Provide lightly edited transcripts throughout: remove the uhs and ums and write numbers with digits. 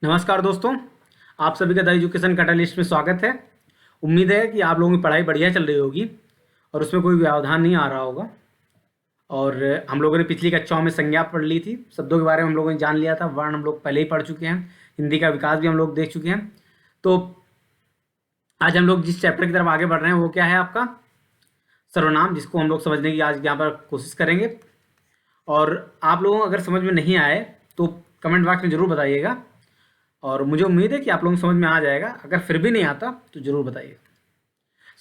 नमस्कार दोस्तों, आप सभी का द एजुकेशन कैटलिस्ट में स्वागत है। उम्मीद है कि आप लोगों की पढ़ाई बढ़िया चल रही होगी और उसमें कोई व्यवधान नहीं आ रहा होगा। और हम लोगों ने पिछली कक्षाओं में संज्ञा पढ़ ली थी, शब्दों के बारे में हम लोगों ने जान लिया था, वर्ण हम लोग पहले ही पढ़ चुके हैं, हिंदी का विकास भी हम लोग देख चुके हैं। तो आज हम लोग जिस चैप्टर की तरफ आगे बढ़ रहे हैं वो क्या है आपका सर्वनाम, जिसको हम लोग समझने की आज यहाँ पर कोशिश करेंगे। और आप लोगों को अगर समझ में नहीं आए तो कमेंट बॉक्स में ज़रूर बताइएगा, और मुझे उम्मीद है कि आप लोगों को समझ में आ जाएगा। अगर फिर भी नहीं आता तो ज़रूर बताइए।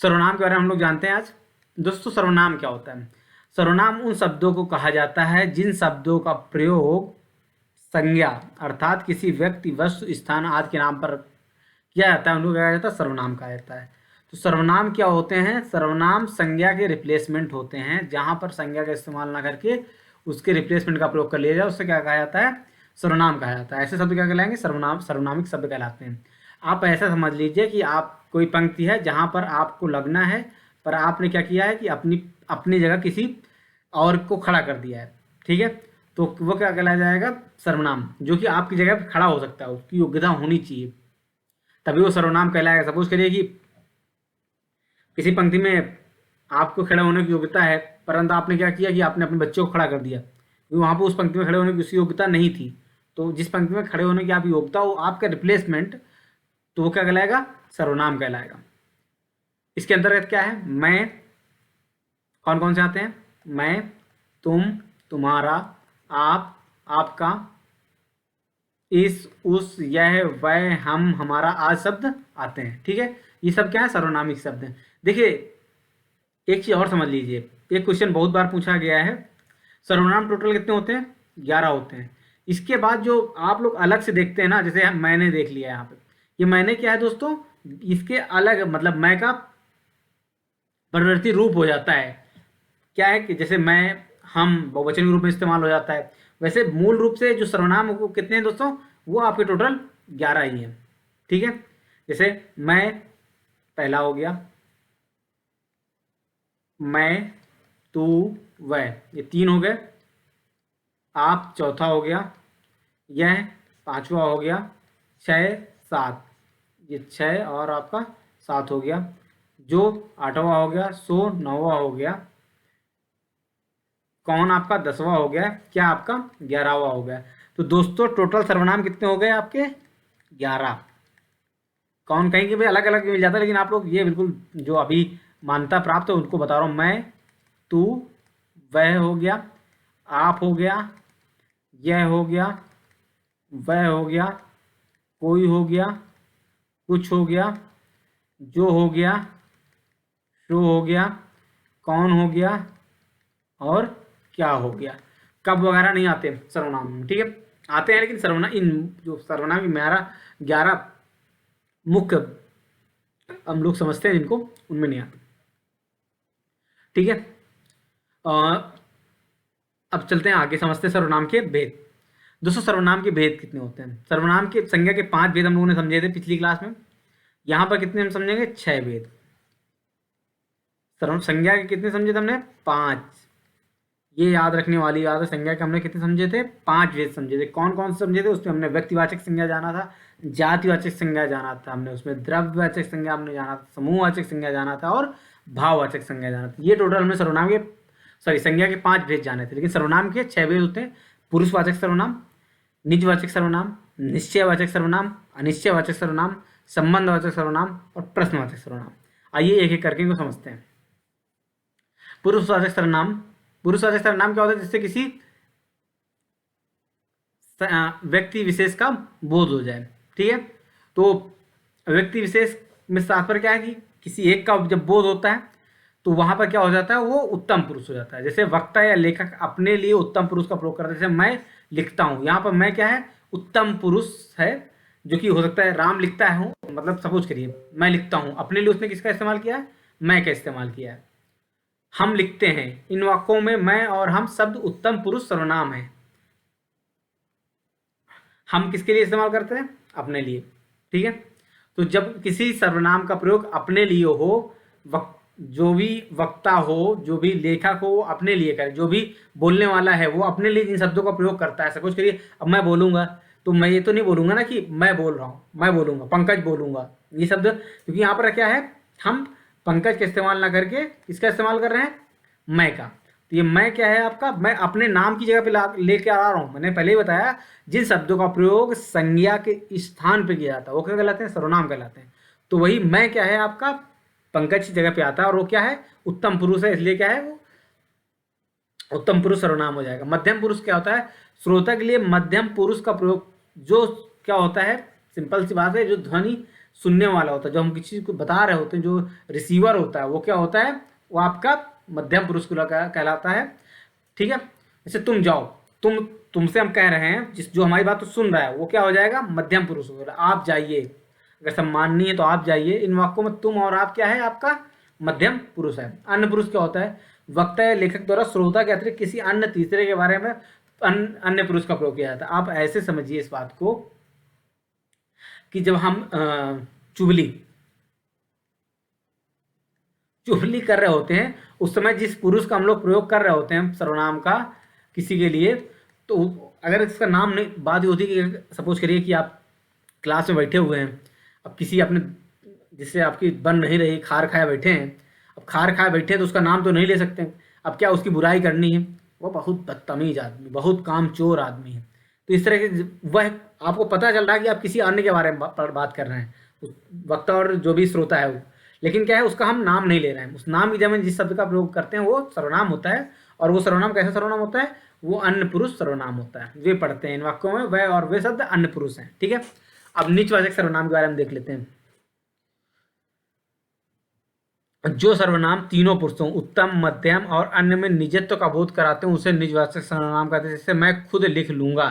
सर्वनाम के बारे में हम लोग जानते हैं आज। दोस्तों, सर्वनाम क्या होता है? सर्वनाम उन शब्दों को कहा जाता है जिन शब्दों का प्रयोग संज्ञा अर्थात किसी व्यक्ति, वस्तु, स्थान आदि के नाम पर किया जाता है, उनको क्या कहा जाता है? सर्वनाम कहा जाता है। तो सर्वनाम क्या होते हैं? सर्वनाम संज्ञा के रिप्लेसमेंट होते हैं। जहाँ पर संज्ञा का इस्तेमाल ना करके उसके रिप्लेसमेंट का प्रयोग कर लिया जाए, उससे क्या कहा जाता है? सर्वनाम कहा जाता है। ऐसे शब्द क्या कहलाएंगे? सर्वनामिक शब्द कहलाते हैं। आप ऐसा समझ लीजिए कि आप कोई पंक्ति है जहाँ पर आपको लगना है, पर आपने क्या किया है कि अपनी जगह किसी और को खड़ा कर दिया है। ठीक है, तो वो क्या कहलाया जाएगा? सर्वनाम। जो कि आपकी जगह पर खड़ा हो सकता है, उसकी योग्यता होनी चाहिए, तभी वो सर्वनाम कहलाएगा। सपोज करिए कि किसी पंक्ति में आपको खड़े होने की योग्यता है, परंतु आपने क्या किया कि आपने अपने बच्चों को खड़ा कर दिया, क्योंकि वहाँ पर उस पंक्ति में खड़े होने की उसकी योग्यता नहीं थी। तो जिस पंक्ति में खड़े होने की आप योग्यता हो, आपका रिप्लेसमेंट, तो वो क्या कहलाएगा? सर्वनाम कहलाएगा। इसके अंतर्गत क्या है? मैं, कौन कौन से आते हैं? मैं, तुम, तुम्हारा, आप, आपका, इस, उस, यह, वह, हम, हमारा आदि शब्द आते हैं। ठीक है, ये सब क्या है? सर्वनामिक शब्द हैं। देखिए, एक चीज और समझ लीजिए, एक क्वेश्चन बहुत बार पूछा गया है, सर्वनाम टोटल कितने होते हैं? 11 होते हैं। इसके बाद जो आप लोग अलग से देखते हैं ना, जैसे मैंने देख लिया यहाँ पे, ये मैंने क्या है दोस्तों? इसके अलग मतलब मैं का परिवर्ती रूप हो जाता है। क्या है कि जैसे मैं, हम बहुवचन के रूप में इस्तेमाल हो जाता है, वैसे मूल रूप से जो सर्वनाम वो कितने हैं दोस्तों? वो आपके टोटल 11 ही हैं। ठीक है, जैसे मैं पहला हो गया, मैं, तू, वह, ये 3 हो गए। आप चौथा हो गया, यह पांचवा हो गया, 6, 7, ये 6 और आपका 7 हो गया। जो 8वां हो गया, सो 9वां हो गया, कौन आपका 10वां हो गया, क्या आपका 11वां हो गया। तो दोस्तों टोटल सर्वनाम कितने हो गए आपके? 11। कौन कहीं के भी अलग अलग मिल जाता है, लेकिन आप लोग ये बिल्कुल जो अभी मान्यता प्राप्त है उनको बता रहा हूँ। मैं, तू, वह हो गया, आप हो गया, यह हो गया, वह हो गया, कोई हो गया, कुछ हो गया, जो हो गया, शो हो गया, कौन हो गया, और क्या हो गया। कब वगैरह नहीं आते सर्वनाम में। ठीक है, आते हैं, लेकिन सर्वनाम, इन जो सर्वनाम की 11 मुख्य हम लोग समझते हैं जिनको, उनमें नहीं आते। ठीक है, अब चलते हैं आगे, समझते हैं सर्वनाम के भेद। दोस्तों, सर्वनाम के भेद कितने होते हैं? सर्वनाम के संज्ञा के 5 भेद हम लोगों ने समझे थे पिछली क्लास में। यहाँ पर कितने हम समझेंगे? 6 भेद। सर्व संज्ञा के कितने समझे थे हमने? 5। ये याद रखने वाली बात है, संज्ञा के हमने कितने समझे थे? 5 भेद समझे थे। कौन कौन से समझे थे? उसमें हमने व्यक्तिवाचक संज्ञा जाना था, जातिवाचक संज्ञा जाना था, हमने उसमें द्रव्यवाचक संज्ञा हमने जाना था, समूहवाचक संज्ञा जाना था, और भाववाचक संज्ञा जाना था। ये टोटल हमने सर्वनाम के संज्ञा के 5 भेद जाने थे। लेकिन सर्वनाम के 6 भेद होते हैं: पुरुषवाचक सर्वनाम, निजवाचक सर्वनाम, निश्चयवाचक सर्वनाम, अनिश्चयवाचक सर्वनाम, संबंधवाचक सर्वनाम और प्रश्नवाचक सर्वनाम। आइए एक एक करके इनको समझते हैं। पुरुषवाचक सर्वनाम। पुरुषवाचक सर्वनाम क्या होता है? जिससे किसी व्यक्ति विशेष का बोध हो जाए। ठीक है, तो व्यक्ति विशेष में तात्पर्य क्या है कि किसी एक का जब बोध होता है तो वहां पर क्या हो जाता है? वो उत्तम पुरुष हो जाता है। जैसे वक्ता या लेखक अपने लिए उत्तम पुरुष का प्रयोग करते हैं। जैसे मैं लिखता हूं, यहाँ पर मैं क्या है? उत्तम पुरुष है, जो कि हो सकता है राम लिखता है, मतलब सपोज करिए मैं लिखता हूं, अपने लिए उसने किसका इस्तेमाल किया है? मैं का इस्तेमाल किया है। हम लिखते हैं, इन वाक्यों में मैं और हम शब्द उत्तम पुरुष सर्वनाम है। हम किसके लिए इस्तेमाल करते हैं? अपने लिए। ठीक है, तो जब किसी सर्वनाम का प्रयोग अपने लिए हो, जो भी वक्ता हो, जो भी लेखक हो, वो अपने लिए करे। जो भी बोलने वाला है वो अपने लिए इन शब्दों का प्रयोग करता है। सपोज करिए अब मैं बोलूंगा तो मैं ये तो नहीं बोलूंगा ना कि मैं बोल रहा हूँ, मैं बोलूंगा, पंकज बोलूंगा, ये शब्द, क्योंकि यहाँ पर क्या है, हम पंकज का इस्तेमाल ना करके किसका इस्तेमाल कर रहे हैं, मैं का। तो ये मैं क्या है आपका, मैं अपने नाम की जगह पे लेके आ रहा हूँ। मैंने पहले ही बताया, जिन शब्दों का प्रयोग संज्ञा के स्थान पे किया जाता है वो क्या कहलाते हैं, सर्वनाम कहलाते हैं। तो वही मैं क्या है आपका, पंकज की जगह पे आता है, और वो क्या है, उत्तम पुरुष है, इसलिए क्या है वो उत्तम पुरुष सर्वनाम हो जाएगा। मध्यम पुरुष क्या होता है, श्रोता के लिए मध्यम पुरुष का प्रयोग जो क्या होता है, सिंपल सी बात है, जो ध्वनि सुनने वाला होता है, जो हम किसी चीज को बता रहे होते हैं, जो रिसीवर होता है, वो क्या होता है, वो आपका मध्यम पुरुष कहलाता है। ठीक है, जैसे तुम जाओ, तुमसे हम कह रहे हैं, जिस जो हमारी बात तो सुन रहा है वो क्या हो जाएगा, मध्यम पुरुष हो जाएगा। आप जाइए, अगर सम्माननीय है तो आप जाइए, इन वाक्यों में तुम और आप क्या है आपका मध्यम पुरुष है। अन्य पुरुष क्या होता है, वक्ता या लेखक द्वारा श्रोता के अतिरिक्त किसी अन्य तीसरे के बारे में अन्य पुरुष का प्रयोग किया जाता है। आप ऐसे समझिए इस बात को कि जब हम चुगली कर रहे होते हैं, उस समय जिस पुरुष का हम लोग प्रयोग कर रहे होते हैं सर्वनाम का किसी के लिए, तो अगर इसका नाम नहीं, बात होती है कि सपोज करिए कि आप क्लास में बैठे हुए हैं, अब किसी अपने जिससे आपकी बन नहीं रही, खार खाया बैठे हैं, अब खार खाया बैठे हैं तो उसका नाम तो नहीं ले सकते। अब क्या उसकी बुराई करनी है, वो बहुत बदतमीज आदमी, बहुत कामचोर आदमी है, तो इस तरह के वह आपको पता चल रहा है कि आप किसी अन्य के बारे में बात कर रहे हैं, वक्ता और जो भी श्रोता है वो, लेकिन क्या है उसका हम नाम नहीं ले रहे हैं। उस नाम की जगह जिस शब्द का प्रयोग करते हैं वो सर्वनाम होता है, और वो सर्वनाम कैसा सर्वनाम होता है, वो अन्य पुरुष सर्वनाम होता है। वे पढ़ते हैं इन वाक्यों में, वह और वे शब्द अन्य पुरुष हैं। ठीक है, अब नीचवाचक सर्वनाम के बारे में देख लेते हैं। जो सर्वनाम तीनों पुरुषों उत्तम, मध्यम और अन्य में निजत्व का बोध कराते हैं उसे निजवाचक सर्वनाम कहते हैं। जैसे मैं खुद लिख लूंगा,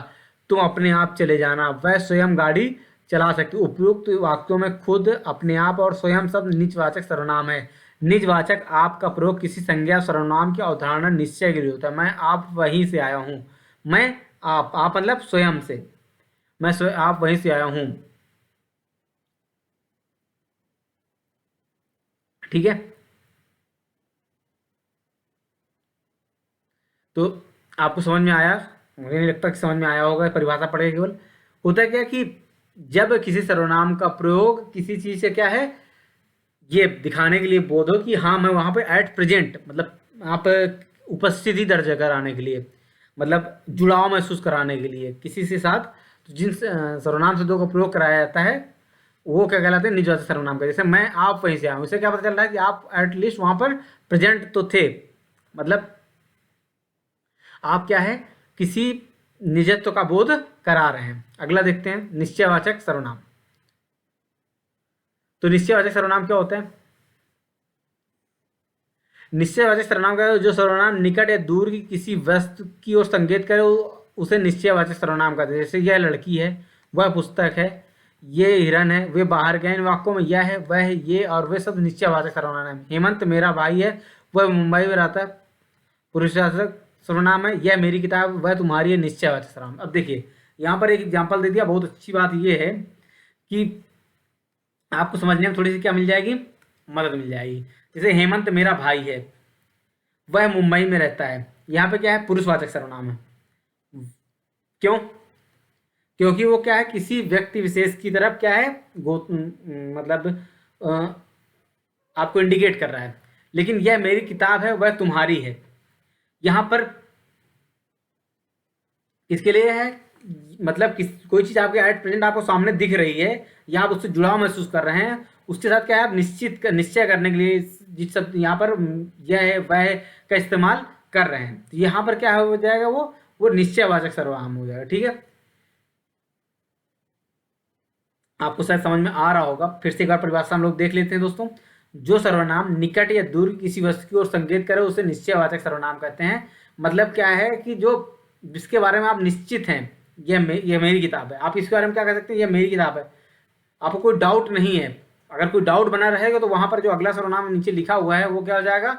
तुम अपने आप चले जाना, वह स्वयं गाड़ी चला सकती। उपयुक्त वाक्यों में खुद, अपने आप और स्वयं शब्द निजवाचक सर्वनाम है। निजवाचक आप का प्रयोग किसी संज्ञा सर्वनाम की अवधारणा निश्चय के लिए होता है। मैं आप वहीं से आया हूँ, मैं आप मतलब स्वयं से, आप वहीं से आया हूँ। ठीक है, तो आपको समझ में आया, मुझे नहीं लगता कि समझ में आया होगा, परिभाषा पढ़ेगा केवल। होता है क्या कि जब किसी सर्वनाम का प्रयोग किसी चीज से क्या है, ये दिखाने के लिए बोध हो कि हाँ मैं वहां पे एट प्रेजेंट, मतलब आप उपस्थिति दर्ज कराने के लिए, मतलब जुड़ाव महसूस कराने के लिए किसी से साथ, तो जिन सर्वनाम शब्दों का प्रयोग कराया जाता है वो क्या कहलाते हैं, निजवाचक सर्वनाम का। जैसे मैं आप वहीं से आया हूँ, इससे क्या पता चल रहा है कि आप एटलीस्ट वहां पर प्रेजेंट तो थे, मतलब आप क्या है किसी निजत्व का बोध करा रहे हैं। अगला देखते हैं निश्चयवाचक सर्वनाम। तो निश्चयवाचक सर्वनाम क्या होता है, निश्चयवाचक सर्वनाम का जो सर्वनाम निकट या दूर की किसी वस्तु की ओर संकेत करे उसे निश्चयवाचक सर्वनाम कहते हैं। जैसे यह लड़की है, वह पुस्तक है, ये हिरन है, वे बाहर गए। इन वाक्यों में यह है, वह है, ये और वे सब निश्चयवाचक सर्वनाम है। हेमंत मेरा भाई है, वह मुंबई में रहता है, पुरुषवाचक सर्वनाम है। यह मेरी किताब, वह तुम्हारी है, निश्चयवाचक सर्वनाम। अब देखिए यहाँ पर एक एग्जाम्पल दे दिया, बहुत अच्छी बात यह है कि आपको समझने में थोड़ी सी क्या मिल जाएगी, मदद मिल जाएगी। जैसे हेमंत मेरा भाई है, वह मुंबई में रहता है, यहाँ पे क्या है, पुरुषवाचक सर्वनाम है। क्यों, क्योंकि वो क्या है किसी व्यक्ति विशेष की तरफ क्या है मतलब आपको इंडिकेट कर रहा है। लेकिन यह मेरी किताब है, वह तुम्हारी है, यहाँ पर किसके लिए है, मतलब कोई चीज आपके एट प्रेजेंट आपको सामने दिख रही है या आप उससे जुड़ाव महसूस कर रहे हैं, उसके साथ क्या है आप निश्चय करने के लिए जिस शब्द यहाँ पर यह है वह है का इस्तेमाल कर रहे हैं, तो यहाँ पर क्या हो जाएगा, वो निश्चयवाचक सर्वनाम हो जाएगा। ठीक है, आपको शायद समझ में आ रहा होगा। फिर से एक बार परिभाषा हम लोग देख लेते हैं दोस्तों। जो सर्वनाम निकट या दूर किसी वस्तु की ओर संकेत करे उसे निश्चयवाचक सर्वनाम कहते हैं। मतलब क्या है कि जो जिसके बारे में आप निश्चित हैं, ये मेरी किताब है, आप इसके बारे में क्या कह सकते हैं, ये मेरी किताब है, आपको कोई डाउट नहीं है। अगर कोई डाउट बना रहेगा तो वहां पर जो अगला सर्वनाम नीचे लिखा हुआ है वो क्या हो जाएगा,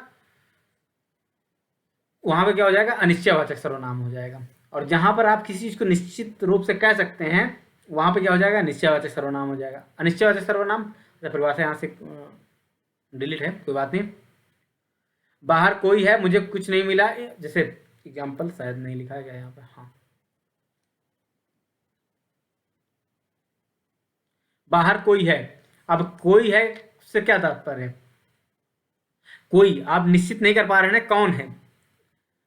वहां पर क्या हो जाएगा, अनिश्चयवाचक सर्वनाम हो जाएगा। और जहां पर आप किसी चीज को निश्चित रूप से कह सकते हैं वहां पे क्या हो जाएगा, निश्चयवाचक सर्वनाम हो जाएगा। अनिश्चयवाचक सर्वनाम परिभाषा यहाँ से डिलीट है, कोई बात नहीं। बाहर कोई है, मुझे कुछ नहीं मिला, जैसे एग्जाम्पल शायद नहीं लिखा गया यहाँ पे, हाँ बाहर कोई है। अब कोई है उससे क्या तात्पर्य है? कोई आप निश्चित नहीं कर पा रहे हैं कौन है।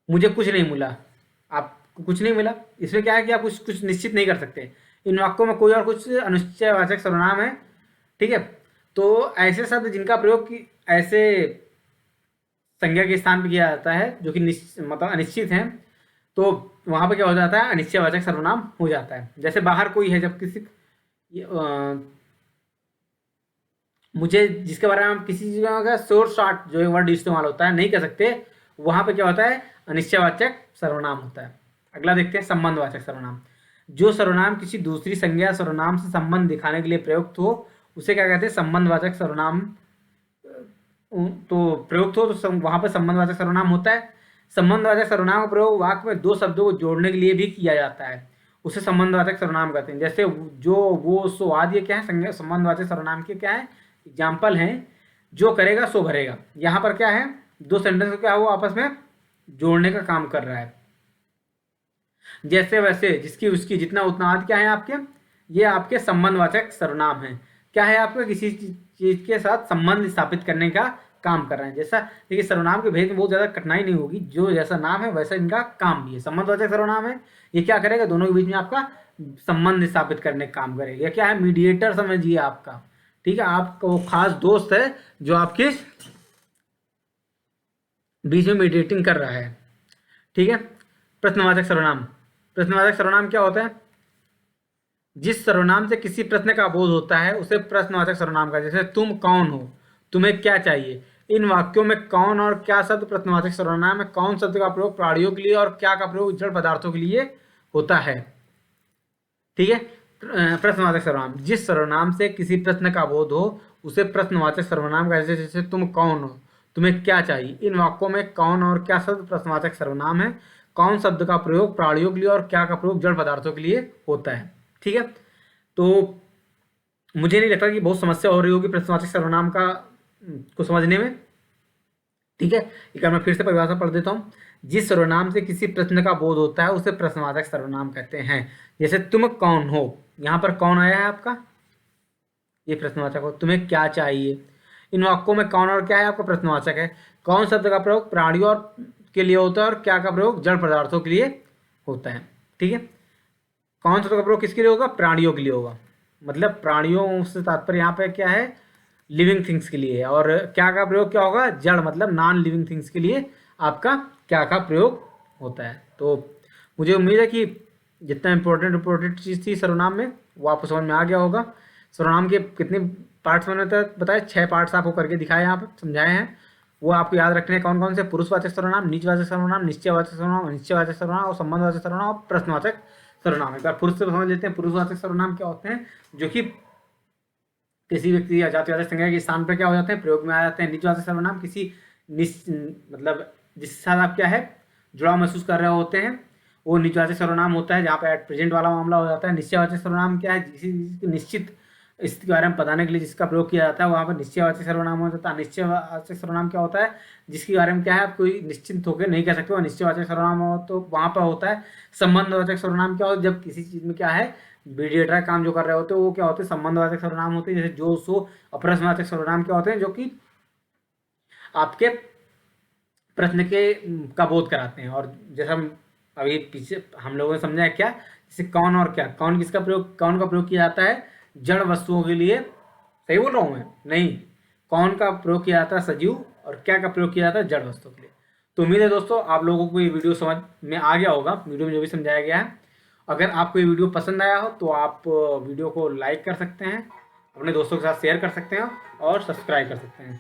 मुझे कुछ नहीं मिला, आपको कुछ नहीं मिला, इसमें क्या है कि आप कुछ कुछ निश्चित नहीं कर सकते। इन वाक्यों में कोई और कुछ अनिश्चयवाचक सर्वनाम है, ठीक है। तो ऐसे शब्द जिनका प्रयोग ऐसे संज्ञा के स्थान पर किया जाता है जो कि मतलब अनिश्चित है, तो वहां पर क्या हो जाता है, अनिश्चयवाचक सर्वनाम हो जाता है। जैसे बाहर कोई है, जब किसी मुझे जिसके बारे में हम किसी चीज का शोर शॉर्ट जो वर्ड इस्तेमाल होता है नहीं कर सकते, वहां पे क्या होता है, अनिश्चयवाचक सर्वनाम होता है। अगला देखते हैं संबंधवाचक सर्वनाम। जो सर्वनाम किसी दूसरी संज्ञा सर्वनाम से संबंध दिखाने के लिए प्रयुक्त हो उसे क्या कहते हैं, संबंधवाचक सर्वनाम। तो प्रयुक्त हो तो वहां पर संबंधवाचक सर्वनाम होता है। संबंधवाचक सर्वनाम का प्रयोग वाक्य में दो शब्दों को जोड़ने के लिए भी किया जाता है, उसे संबंधवाचक सर्वनाम कहते हैं। जैसे जो, वो, सो आदि क्या है, संबंधवाचक सर्वनाम के क्या है, एग्जाम्पल हैं। जो करेगा सो भरेगा, यहाँ पर क्या है, दो सेंटेंस को क्या हुआ आपस में जोड़ने का काम कर रहा है। जैसे वैसे, जिसकी उसकी, जितना उतना आदि क्या है आपके, ये आपके संबंधवाचक सर्वनाम है। क्या है आपके, किसी चीज के साथ संबंध स्थापित करने का काम कर रहे हैं। जैसा देखिए सर्वनाम के भेद में बहुत ज्यादा कठिनाई नहीं होगी, जो जैसा नाम है वैसा इनका काम भी है। संबंधवाचक सर्वनाम है, ये क्या करेगा, दोनों के बीच में आपका संबंध स्थापित करने का काम करेगा। क्या है, मीडिएटर समझिए आपका, ठीक है। आपका वो खास दोस्त है जो आपके बीच में मीडिएटिंग कर रहा है, ठीक है। प्रश्नवाचक सर्वनाम। प्रश्नवाचक सर्वनाम क्या होता है, जिस सर्वनाम से किसी प्रश्न का बोध होता है उसे प्रश्नवाचक सर्वनाम का। जैसे तुम कौन हो, तुम्हें क्या चाहिए। इन वाक्यों में कौन और क्या शब्द प्रश्नवाचक सर्वनाम है। कौन शब्द का प्रयोग प्राणियों के लिए और क्या का प्रयोग जड़ पदार्थों के लिए होता है, ठीक है। प्रश्नवाचक सर्वनाम, जिस सर्वनाम से किसी प्रश्न का बोध हो उसे प्रश्नवाचक सर्वनाम का। जैसे तुम कौन हो, तुम्हें क्या चाहिए। इन वाक्यों में कौन और क्या शब्द प्रश्नवाचक सर्वनाम है। कौन शब्द का प्रयोग प्राणियों के लिए और क्या का प्रयोग जड़ पदार्थों के लिए होता है, ठीक है। तो मुझे नहीं लगता कि बहुत समस्या हो रही होगी प्रश्नवाचक सर्वनाम का को समझने में, ठीक है। एक मैं फिर से परिभाषा पढ़ देता हूँ। जिस सर्वनाम से किसी प्रश्न का बोध होता है उसे प्रश्नवाचक सर्वनाम कहते हैं। जैसे तुम कौन हो, यहाँ पर कौन आया है आपका, ये प्रश्नवाचक हो। तुम्हें क्या चाहिए, इन वाक्यों में कौन और क्या है आपका प्रश्नवाचक है। कौन शब्द का प्रयोग प्राणियों और के लिए होता है और क्या का प्रयोग जड़ पदार्थों के लिए होता है, ठीक है। कौन शब्द का प्रयोग किसके लिए होगा, प्राणियों के लिए होगा। मतलब प्राणियों से तात्पर्य यहाँ पे क्या है, लिविंग थिंग्स के लिए है। और क्या का प्रयोग क्या होगा, जड़, मतलब नॉन लिविंग थिंग्स के लिए आपका क्या का प्रयोग होता है। तो मुझे उम्मीद है कि जितना इंपॉर्टेंट चीज़ थी सर्वनाम में वो आपको समझ में आ गया होगा। सर्वनाम के कितने पार्ट्स मैंने बताए, 6 पार्ट्स आपको करके दिखाए, यहाँ पर समझाए हैं। वो आपको याद रखने हैं कौन कौन से, पुरुषवाचक सर्वनाम, नीचवाचक सर्वनाम, निश्चयवाचक सर्वनाम, अनिश्चयवाचक सर्वनाम और संबंधवाचक सर्वनाम और प्रश्नवाचक सर्वनाम। एक बार पुरुष से समझ लेते हैं। पुरुषवाचक सर्वनाम क्या होते हैं, जो कि किसी व्यक्ति या जातिवाचक संज्ञा के स्थान पर क्या हो जाते हैं, प्रयोग में आ जाते हैं। नीचवाचक सर्वनाम किसी मतलब जिसके साथ आप क्या है जुड़ाव महसूस कर रहे होते हैं, वो नीचवाचक सर्वनाम होता है, जहाँ पे एट प्रेजेंट वाला मामला हो जाता है। निश्चयवाचक सर्वनाम क्या है, किसी निश्चित स्थिति के बारे में बताने के लिए जिसका प्रयोग किया जाता है, वहाँ पर निश्चयवाचक सर्वनाम हो जाता है। अनिश्चयवाचक सर्वनाम क्या होता है, जिसके बारे में क्या है आप कोई निश्चिंत होकर नहीं कह सकते। अनिश्चयवाचक सर्वनाम हो तो वहाँ पर होता है। संबंधवाचक सर्वनाम क्या हो, जब किसी चीज़ में क्या है मीडिएटर काम जो कर रहे होते हैं वो क्या होते हैं, संबंधवाचक सर्वनाम होते हैं। जैसे जो, सो। और प्रश्नवाचक सर्वनाम क्या होते हैं, जो कि आपके प्रश्न के का बोध कराते हैं। और जैसा अभी पीछे हम लोगों ने समझा है क्या, जैसे कौन और क्या, कौन किसका प्रयोग, कौन का प्रयोग किया जाता है जड़ वस्तुओं के लिए, सही बोल रहा हूँ मैं, नहीं, कौन का प्रयोग किया जाता है सजीव और क्या का प्रयोग किया जाता है जड़ वस्तुओं के लिए। तो उम्मीद है दोस्तों आप लोगों को ये वीडियो समझ में आ गया होगा, वीडियो में जो भी समझाया गया है। अगर आपको ये वीडियो पसंद आया हो तो आप वीडियो को लाइक कर सकते हैं, अपने दोस्तों के साथ शेयर कर सकते हैं और सब्सक्राइब कर सकते हैं।